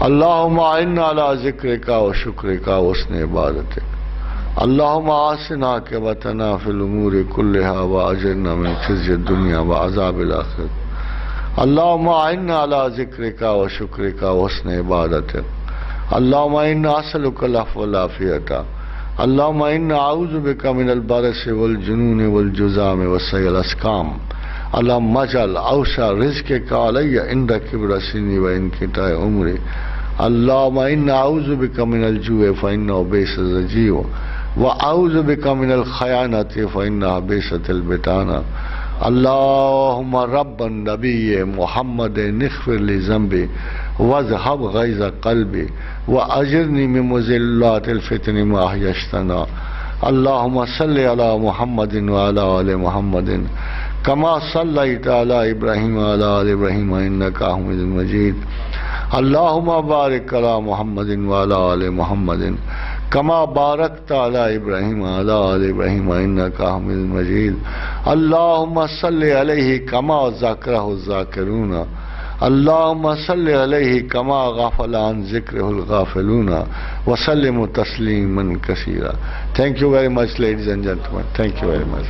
अल्लाहुम्मा इन्ना अला ज़िक्रिका व शुक्रिका व हुस्नि इबादतिक। अल्लाहुम्मा आसिना के वतना फिल उमूरि कुल्लिहा व अजिरना मिन खिज़्यि दुनिया व अज़ाबिल आखिरत। अल्लाहुम्मा इन्ना अला ज़िक्रिका व शुक्रिका व हुस्नि इबादतिक। अल्लाहुम्मा इन्ना असअलुकल अफ़्व वल आफ़ियता। अल्लाहुम्मा इन्ना अऊज़ु बिका मिनल बरसि वल जुनूनि वल जुज़ामि व सय्यिल अस्क़ाम। अल्लाहुम्मा अजअल औसा रिज़्क़िका अलय्या इंदा किब्रि सिन्नी व इन्क़िताइ उम्री। अल्लाहुम्मा इन्ना अऊज़ु बिका मिनल जुइ फ़इन्नहु बिइसत रजीअ व अऊज़ु बिका मिनल ख़यानति फ़इन्नहा बिइसतुल बिताना। अल्लाहुम्मा रब्बन नबिय्य मुहम्मदिन इग़फ़िर लि ज़ंबी वज़हब ग़ैज़ क़ल्बी व अजिरनी मिन मुज़िल्लातिल फ़ितनि मा अहयश्तना। अल्लाहुम्मा सल्लि अला मुहम्मदिन व अला आलि मुहम्मदिन कमा सल्लैता अला इब्राहीम व अला आलि इब्राहीम इन्नका हमीदुम मजीद। अल्लाहुम्मा बारिक अला मुहम्मदिन व अला आलि मुहम्मदिन कमा बारकता अला इब्राहीम व अला आलि इब्राहीम इन्नका हमीदुम मजीद। अल्लाहुम्मा सल्लि अलैहि कमा ज़करहु ज़ाकिरून। अल्लाहुम्मा सल्लि अलैहि कमा गफ़ल अन ज़िक्रिहिल गाफ़िलून व सल्लिम तस्लीमन कसीरा। Thank you very much ladies and gentlemen, thank you very much.